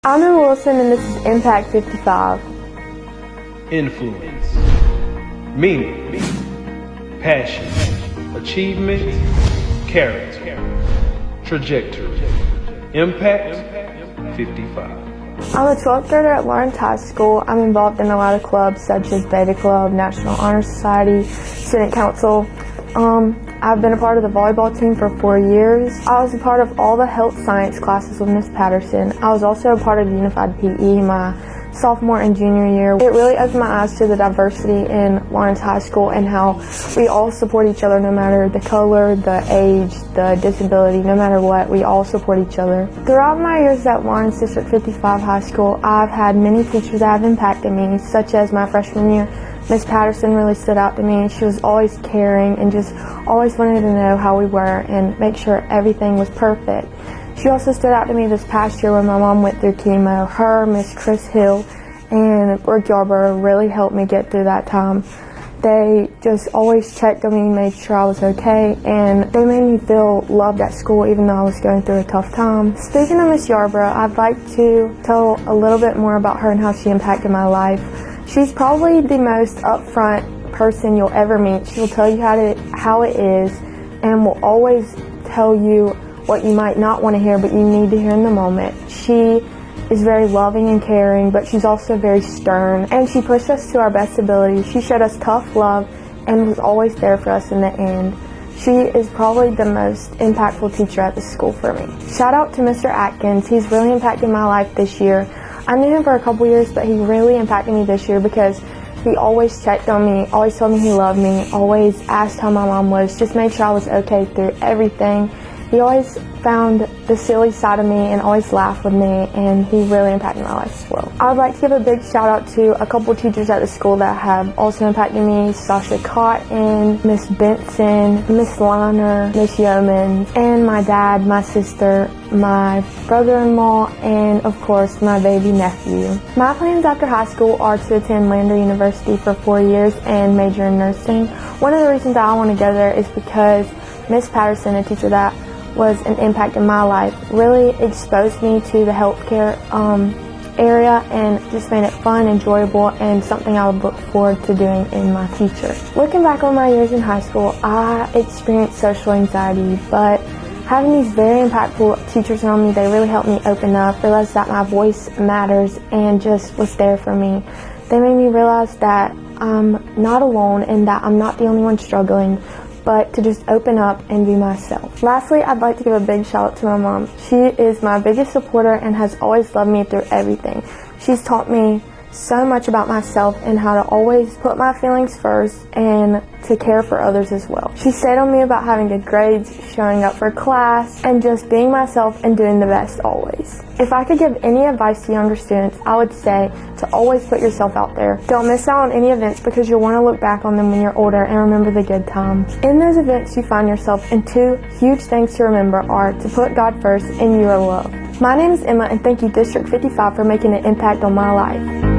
I'm Emma Wilson, and this is Impact 55. Influence, meaning, passion, achievement, character, trajectory, impact 55. I'm a 12th grader at Lawrence High School. I'm involved in a lot of clubs such as Beta Club, National Honor Society, Student Council. I've been a part of the volleyball team for 4 years. I was a part of all the health science classes with Miss Patterson. I was also a part of Unified PE my sophomore and junior year. It really opened my eyes to the diversity in Lawrence High School and how we all support each other no matter the color, the age, the disability, no matter what, we all support each other. Throughout my years at Lawrence District 55 High School, I've had many teachers that have impacted me, such as my freshman year. Miss Patterson really stood out to me. She was always caring and just always wanted to know how we were and make sure everything was perfect. She also stood out to me this past year when my mom went through chemo. Her, Miss Chris Hill, and Brooke Yarborough really helped me get through that time. They just always checked on me, made sure I was okay, and they made me feel loved at school even though I was going through a tough time. Speaking of Miss Yarborough, I'd like to tell a little bit more about her and how she impacted my life. She's probably the most upfront person you'll ever meet. She'll tell you how it is and will always tell you what you might not want to hear but you need to hear in the moment. She is very loving and caring, but she's also very stern, and she pushed us to our best ability. She showed us tough love and was always there for us in the end. She is probably the most impactful teacher at the school for me. Shout out to Mr. Atkins. He's really impacted my life this year. I knew him for a couple years, but he really impacted me this year because he always checked on me, always told me he loved me, always asked how my mom was, just made sure I was okay through everything. He always found the silly side of me and always laughed with me, and he really impacted my life as well. I would like to give a big shout out to a couple teachers at the school that have also impacted me: Sasha Cotton, Miss Benson, Miss Liner, Miss Yeoman, and my dad, my sister, my brother-in-law, and of course my baby nephew. My plans after high school are to attend Lander University for 4 years and major in nursing. One of the reasons I want to go there is because Miss Patterson, a teacher that was an impact in my life, really exposed me to the healthcare area and just made it fun, enjoyable, and something I would look forward to doing in my future. Looking back on my years in high school, I experienced social anxiety, but having these very impactful teachers around me, they really helped me open up, realize that my voice matters, and just was there for me. They made me realize that I'm not alone and that I'm not the only one struggling, but to just open up and be myself. Lastly, I'd like to give a big shout out to my mom. She is my biggest supporter and has always loved me through everything. She's taught me so much about myself and how to always put my feelings first and to care for others as well. She stayed on me about having good grades, showing up for class, and just being myself and doing the best always. If I could give any advice to younger students, I would say to always put yourself out there. Don't miss out on any events because you'll want to look back on them when you're older and remember the good times. In those events you find yourself, and 2 huge things to remember are to put God first and you are loved. My name is Emma, and thank you District 55 for making an impact on my life.